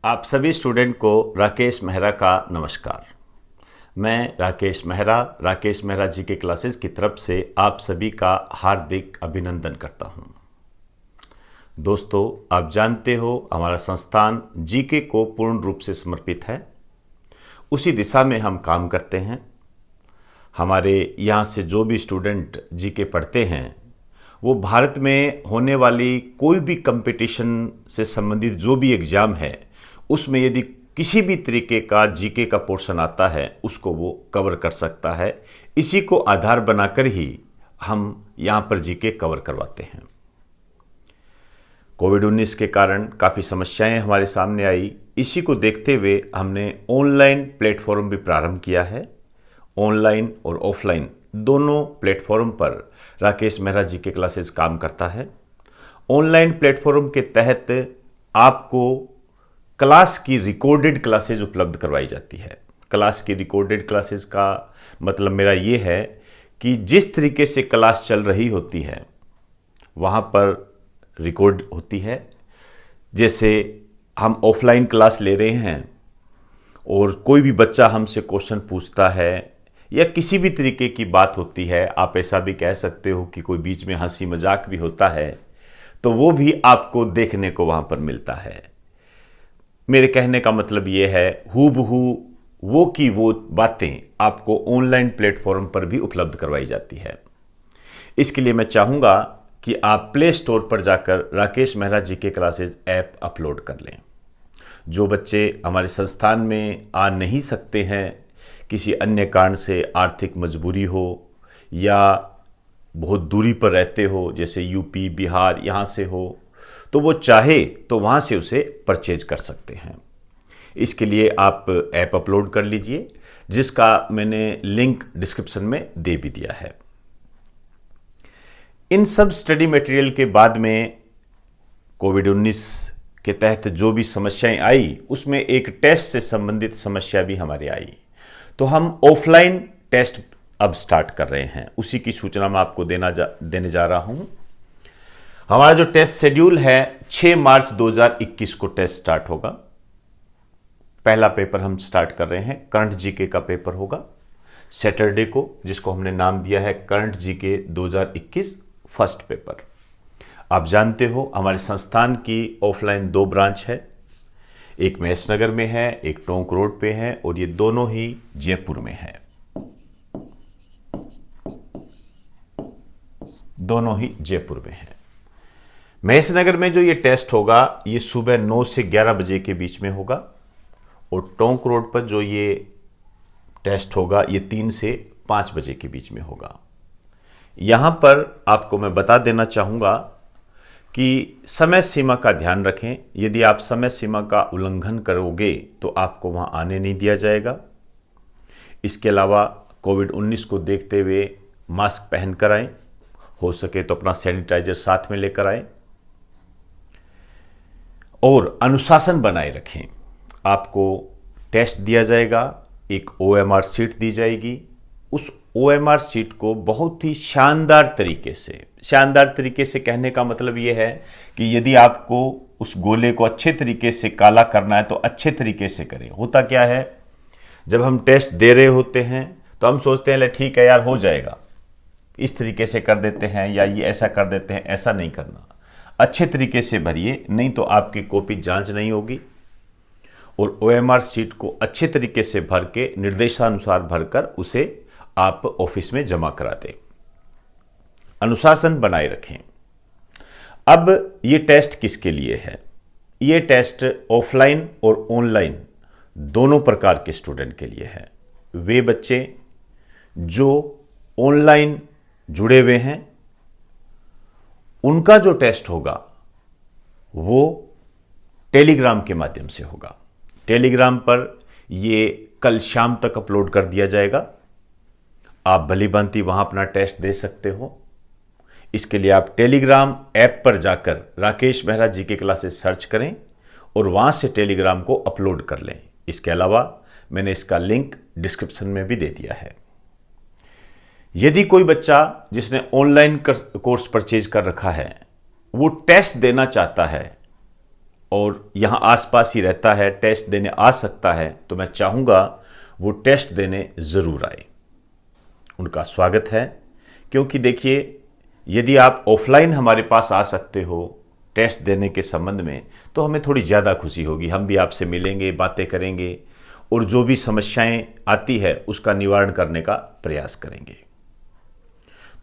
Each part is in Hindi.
आप सभी स्टूडेंट को राकेश मेहरा का नमस्कार। मैं राकेश मेहरा जी के क्लासेस की तरफ से आप सभी का हार्दिक अभिनंदन करता हूं। दोस्तों, आप जानते हो हमारा संस्थान जीके को पूर्ण रूप से समर्पित है। उसी दिशा में हम काम करते हैं। हमारे यहाँ से जो भी स्टूडेंट जीके पढ़ते हैं वो भारत में होने वाली कोई भी कंपटीशन से संबंधित जो भी एग्ज़ाम है उसमें यदि किसी भी तरीके का जीके का पोर्शन आता है उसको वो कवर कर सकता है। इसी को आधार बनाकर ही हम यहाँ पर जीके कवर करवाते हैं। कोविड-19 के कारण काफ़ी समस्याएं हमारे सामने आई। इसी को देखते हुए हमने ऑनलाइन प्लेटफॉर्म भी प्रारंभ किया है। ऑनलाइन और ऑफलाइन दोनों प्लेटफॉर्म पर राकेश मेहरा जी के क्लासेस काम करता है। ऑनलाइन प्लेटफॉर्म के तहत आपको क्लास की रिकॉर्डेड क्लासेस उपलब्ध करवाई जाती है। क्लास की रिकॉर्डेड क्लासेस का मतलब मेरा ये है कि जिस तरीके से क्लास चल रही होती है वहाँ पर रिकॉर्ड होती है। जैसे हम ऑफलाइन क्लास ले रहे हैं और कोई भी बच्चा हमसे क्वेश्चन पूछता है या किसी भी तरीके की बात होती है, आप ऐसा भी कह सकते हो कि कोई बीच में हंसी मजाक भी होता है, तो वो भी आपको देखने को वहाँ पर मिलता है। मेरे कहने का मतलब ये है, हूबहू वो की वो बातें आपको ऑनलाइन प्लेटफॉर्म पर भी उपलब्ध करवाई जाती है। इसके लिए मैं चाहूँगा कि आप प्ले स्टोर पर जाकर राकेश मेहरा जी के क्लासेस ऐप अपलोड कर लें। जो बच्चे हमारे संस्थान में आ नहीं सकते हैं, किसी अन्य कारण से आर्थिक मजबूरी हो या बहुत दूरी पर रहते हो, जैसे यूपी बिहार यहाँ से हो, तो वो चाहे तो वहाँ से उसे परचेज कर सकते हैं। इसके लिए आप ऐप अपलोड कर लीजिए, जिसका मैंने लिंक डिस्क्रिप्शन में दे भी दिया है। इन सब स्टडी मटेरियल के बाद में कोविड-19 के तहत जो भी समस्याएं आई उसमें एक टेस्ट से संबंधित समस्या भी हमारे आई, तो हम ऑफलाइन टेस्ट अब स्टार्ट कर रहे हैं। उसी की सूचना मैं आपको देने जा रहा हूं। हमारा जो टेस्ट शेड्यूल है 6 मार्च 2021 को टेस्ट स्टार्ट होगा। पहला पेपर हम स्टार्ट कर रहे हैं, करंट जीके का पेपर होगा सैटरडे को, जिसको हमने नाम दिया है करंट जीके 2021 फर्स्ट पेपर। आप जानते हो हमारे संस्थान की ऑफलाइन 2 ब्रांच है, एक महेशनगर में है, एक टोंक रोड पे है, और ये दोनों ही जयपुर में है। दोनों ही जयपुर में है। महेशनगर में जो ये टेस्ट होगा ये सुबह 9 से 11 बजे के बीच में होगा, और टोंक रोड पर जो ये टेस्ट होगा ये 3 से 5 बजे के बीच में होगा। यहाँ पर आपको मैं बता देना चाहूँगा कि समय सीमा का ध्यान रखें। यदि आप समय सीमा का उल्लंघन करोगे तो आपको वहाँ आने नहीं दिया जाएगा। इसके अलावा कोविड-19 को देखते हुए मास्क पहन कर आएँ, हो सके तो अपना सैनिटाइजर साथ में लेकर आएँ, और अनुशासन बनाए रखें। आपको टेस्ट दिया जाएगा, एक OMR शीट दी जाएगी। उस OMR शीट को बहुत ही शानदार तरीके से कहने का मतलब ये है कि यदि आपको उस गोले को अच्छे तरीके से काला करना है तो अच्छे तरीके से करें। होता क्या है, जब हम टेस्ट दे रहे होते हैं तो हम सोचते हैं ले ठीक है यार हो जाएगा, इस तरीके से कर देते हैं या ये ऐसा कर देते हैं। ऐसा नहीं करना, अच्छे तरीके से भरिए, नहीं तो आपकी कॉपी जांच नहीं होगी। और OMR शीट को अच्छे तरीके से भर के निर्देशानुसार भरकर उसे आप ऑफिस में जमा करा दें। अनुशासन बनाए रखें। अब ये टेस्ट किसके लिए है? ये टेस्ट ऑफलाइन और ऑनलाइन दोनों प्रकार के स्टूडेंट के लिए है। वे बच्चे जो ऑनलाइन जुड़े हुए हैं उनका जो टेस्ट होगा वो टेलीग्राम के माध्यम से होगा। टेलीग्राम पर ये कल शाम तक अपलोड कर दिया जाएगा। आप भलीभांति वहां अपना टेस्ट दे सकते हो। इसके लिए आप टेलीग्राम ऐप पर जाकर राकेश मेहरा जी के क्लासेस सर्च करें और वहां से टेलीग्राम को अपलोड कर लें। इसके अलावा मैंने इसका लिंक डिस्क्रिप्शन में भी दे दिया है। यदि कोई बच्चा जिसने ऑनलाइन कोर्स परचेज कर रखा है वो टेस्ट देना चाहता है और यहाँ आसपास ही रहता है, टेस्ट देने आ सकता है, तो मैं चाहूँगा वो टेस्ट देने ज़रूर आए। उनका स्वागत है। क्योंकि देखिए, यदि आप ऑफलाइन हमारे पास आ सकते हो टेस्ट देने के संबंध में, तो हमें थोड़ी ज़्यादा खुशी होगी। हम भी आपसे मिलेंगे, बातें करेंगे और जो भी समस्याएं आती है उसका निवारण करने का प्रयास करेंगे।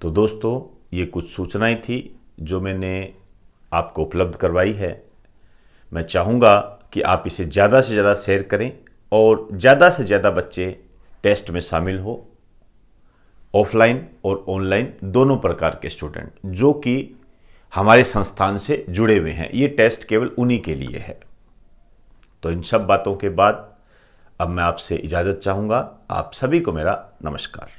तो दोस्तों, ये कुछ सूचनाएं थी जो मैंने आपको उपलब्ध करवाई है। मैं चाहूँगा कि आप इसे ज़्यादा से ज़्यादा शेयर करें और ज़्यादा से ज़्यादा बच्चे टेस्ट में शामिल हो, ऑफलाइन और ऑनलाइन दोनों प्रकार के स्टूडेंट जो कि हमारे संस्थान से जुड़े हुए हैं। ये टेस्ट केवल उन्हीं के लिए है। तो इन सब बातों के बाद अब मैं आपसे इजाज़त चाहूँगा। आप सभी को मेरा नमस्कार।